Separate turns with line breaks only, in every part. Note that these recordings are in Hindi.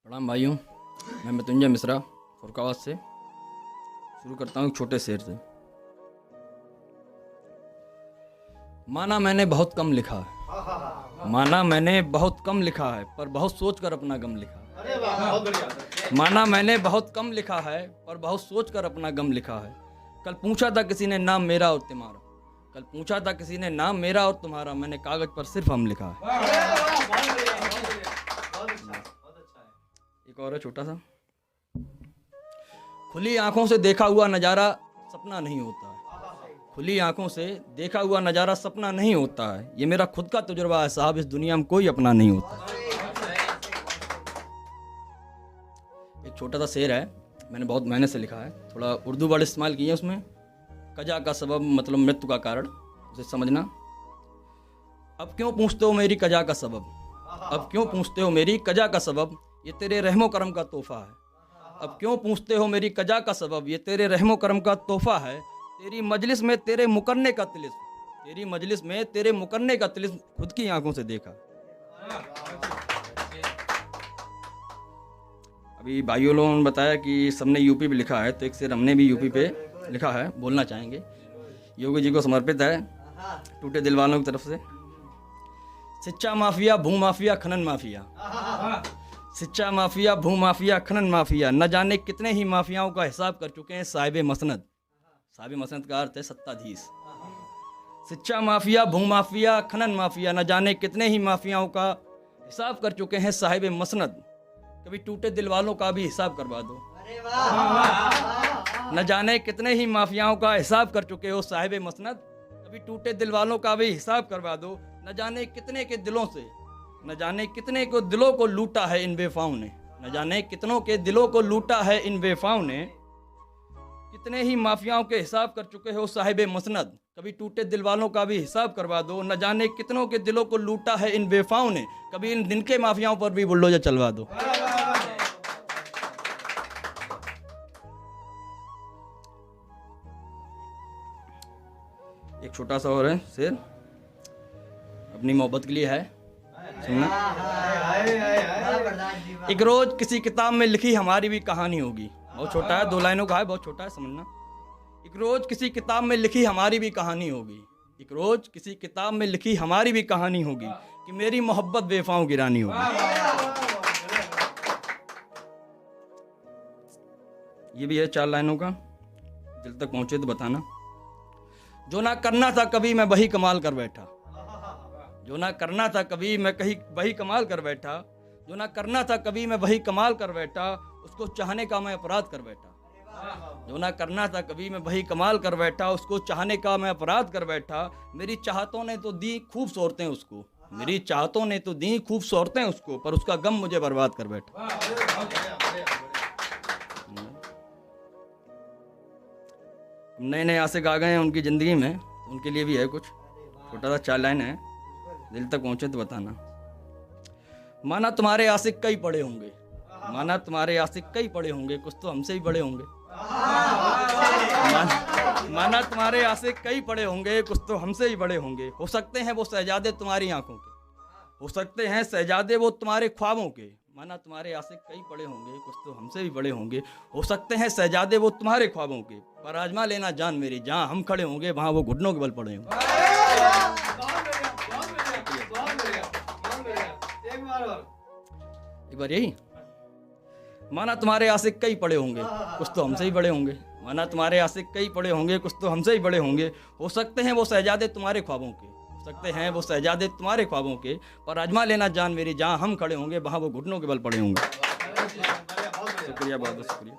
प्रणाम भाइयों, मैं मृत्युंजय मिश्रा फुरकाबाद से शुरू करता हूँ एक छोटे शेर से। माना मैंने बहुत कम लिखा है, माना मैंने बहुत कम लिखा है, पर बहुत सोच कर अपना गम लिखा है।
अरे वाह, बहुत बढ़िया।
माना मैंने बहुत कम लिखा है, पर बहुत सोच कर अपना गम लिखा है। कल पूछा था किसी ने नाम मेरा और तुम्हारा, कल पूछा था किसी ने नाम मेरा और तुम्हारा, मैंने कागज पर सिर्फ हम लिखा है।
अरे वाह, बहुत बढ़िया, बहुत बढ़िया, बहुत अच्छा, बहुत अच्छा है।
एक और है छोटा सा। खुली आंखों से देखा हुआ नज़ारा सपना नहीं होता है, खुली आंखों से देखा हुआ नज़ारा सपना नहीं होता है। ये मेरा खुद का तजुर्बा है साहब, इस दुनिया में कोई अपना नहीं होता। एक छोटा सा शेर है, मैंने बहुत मेहनत से लिखा है, थोड़ा उर्दू वर्ड इस्तेमाल किए उसमें। कजा का सबब मतलब मृत्यु का कारण, उसे समझना। अब क्यों पूछते हो मेरी कजा का सबब, अब क्यों पूछते हो मेरी कजा का सबब, ये तेरे रहमो करम का तोहफा है। अब क्यों पूछते हो मेरी कजा का सबब, ये तेरे रहमो करम का तोहफा है। तेरी मजलिस में तेरे मुकरने का तिलिस्म, तेरी मजलिस में तेरे मुकरने का तिलिस्म खुद की आंखों से देखा। अभी भाइयों लोगों ने बताया कि सबने यूपी पे लिखा है, तो एक शेर हमने भी यूपी पे लिखा है, बोलना चाहेंगे। योगी जी को समर्पित है, टूटे दिल वालों की तरफ से। शिक्षा माफिया, भू माफिया, खनन माफिया, शिक्षा माफिया, भू माफिया, खनन माफिया, न जाने कितने ही माफियाओं का हिसाब कर चुके हैं साहिब मसनद। साहिब मसनद का अर्थ है सत्ताधीश। शिक्षा माफिया, भू माफिया, खनन माफिया, न जाने कितने ही माफियाओं का हिसाब कर चुके हैं साहिब मसनद। कभी टूटे दिल वालों का भी हिसाब करवा दो।
अरे वाह,
न जाने कितने ही माफियाओं का हिसाब कर चुके हो साहिब मसनद, कभी टूटे दिल वालों का भी हिसाब करवा दो। न जाने कितने के दिलों से, न जाने कितने को दिलों को लूटा है इन बेफाओं ने, न जाने कितनों के दिलों को लूटा है इन बेफाओं ने। कितने ही माफियाओं के हिसाब कर चुके हो साहिब मसनद, कभी टूटे दिल वालों का भी हिसाब करवा दो। न जाने कितनों के दिलों को लूटा है इन बेफाओं ने, कभी इन दिन के माफियाओं पर भी बुलडोजर चलवा दो। एक छोटा सा और है शेर, अपनी मोहब्बत के लिए है, सुनना। एक रोज किसी किताब में लिखी हमारी भी कहानी होगी, बहुत छोटा है, 2 लाइनों का है, बहुत छोटा है, समझना। एक रोज किसी किताब में लिखी हमारी भी कहानी होगी, एक रोज किसी किताब में लिखी हमारी भी कहानी होगी, कि मेरी मोहब्बत बेवफाओं की रानी होगी। ये भी है 4 लाइनों का, दिल तक पहुंचे तो बताना। जो ना करना था कभी मैं वही कमाल कर बैठा, जो ना करना था कभी मैं कहीं वही कमाल कर बैठा, जो ना करना था कभी मैं वही कमाल कर बैठा, उसको चाहने का मैं अपराध कर बैठा। जो ना करना था कभी मैं वही कमाल कर बैठा, उसको चाहने का मैं अपराध कर बैठा। मेरी चाहतों ने तो दी खूब शोहरतें उसको, मेरी चाहतों ने तो दी खूब शोहरतें उसको, पर उसका गम मुझे बर्बाद कर बैठा। नए नए आशिक आ गए हैं उनकी ज़िंदगी में, तो उनके लिए भी है कुछ, छोटा सा 4 लाइन है, दिल तक पहुँचे तो बताना। माना तुम्हारे आशिक कई पड़े होंगे, माना तुम्हारे आशिक कई पड़े होंगे, कुछ तो हमसे ही बड़े होंगे। माना तुम्हारे आशिक कई पड़े होंगे, कुछ तो हमसे ही बड़े होंगे। हो सकते हैं वो शहजादे तुम्हारी आंखों के, हो सकते हैं शहजादे वो तुम्हारे ख्वाबों के। माना तुम्हारे आशिक कई पड़े होंगे, कुछ तो हमसे भी बड़े होंगे। हो सकते हैं शहजादे वो तुम्हारे ख्वाबों के, पर आजमा लेना जान मेरी, जहाँ हम खड़े होंगे वहाँ वो घुटनों के बल पड़े होंगे। एक बार यही। माना तुम्हारे आशिक कई पड़े होंगे, कुछ तो हमसे ही बड़े होंगे। माना तुम्हारे आशिक कई पड़े होंगे, कुछ तो हमसे ही बड़े होंगे। हो सकते हैं वो शहजादे तुम्हारे ख्वाबों के, हो सकते हैं वो शहजादे तुम्हारे ख्वाबों के, पर आजमा लेना जान मेरी, जहाँ हम खड़े होंगे वहाँ वो घुटनों के बल पड़े होंगे। शुक्रिया, बहुत बहुत शुक्रिया।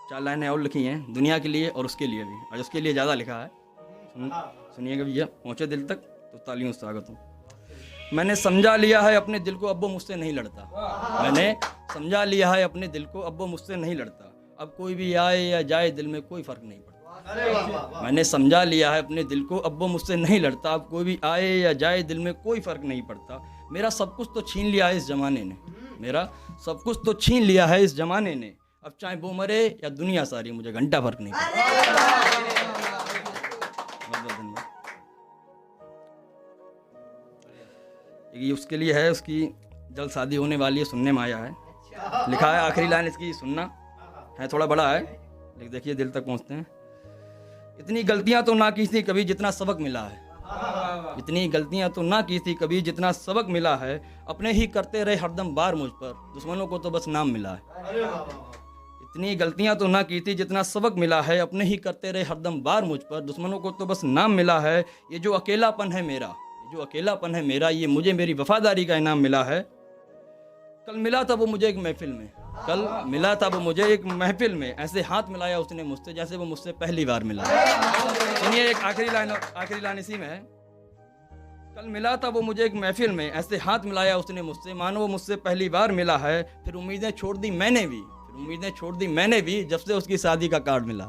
4 लाइनें और लिखी हैं दुनिया के लिए और उसके लिए भी, और उसके लिए ज़्यादा लिखा है। सुनिएगा भैया, पहुँचे दिल तक तो तालियों से स्वागत हूँ। मैंने समझा लिया है अपने दिल को, अब वो मुझसे नहीं लड़ता। मैंने समझा लिया है अपने दिल को, अब वो मुझसे नहीं लड़ता। अब कोई भी आए या जाए दिल में कोई फ़र्क नहीं पड़ता। मैंने समझा लिया है अपने दिल को, अब वो मुझसे नहीं लड़ता। अब कोई भी आए या जाए दिल में कोई फ़र्क नहीं पड़ता। मेरा सब कुछ तो छीन लिया है इस ज़माने ने, मेरा सब कुछ तो छीन लिया है इस ज़माने ने। अब चाहे वो मरे या दुनिया सारी, मुझे घंटा फ़र्क नहीं पड़ता। ये उसके लिए है, उसकी जल्द शादी होने वाली है, सुनने में आया है। लिखा है आखिरी लाइन इसकी, सुनना है, थोड़ा बड़ा है लेकिन देखिए दिल तक पहुंचते हैं। इतनी गलतियां तो ना की थी कभी जितना सबक मिला है, इतनी गलतियां तो ना की थी कभी जितना सबक मिला है, अपने ही करते रहे हरदम बार मुझ पर, दुश्मनों को तो बस नाम मिला है। इतनी गलतियां तो ना की थी जितना सबक मिला है, अपने ही करते रहे हरदम बार मुझ पर, दुश्मनों को तो बस नाम मिला है। ये जो अकेलापन है मेरा, ये जो अकेलापन है मेरा, ये मुझे मेरी वफादारी का इनाम मिला है। कल मिला था वो मुझे एक महफिल में, कल मिला था वो मुझे एक महफिल में, ऐसे हाथ मिलाया उसने मुझसे जैसे वो मुझसे पहली बार मिला। सुनिए एक आखिरी लाइन इसी में है। कल मिला था वो मुझे एक महफिल में, ऐसे हाथ मिलाया उसने मुझसे मानो वो मुझसे पहली बार मिला है। फिर उम्मीदें छोड़ दी मैंने भी, जब से उसकी शादी का कार्ड मिला।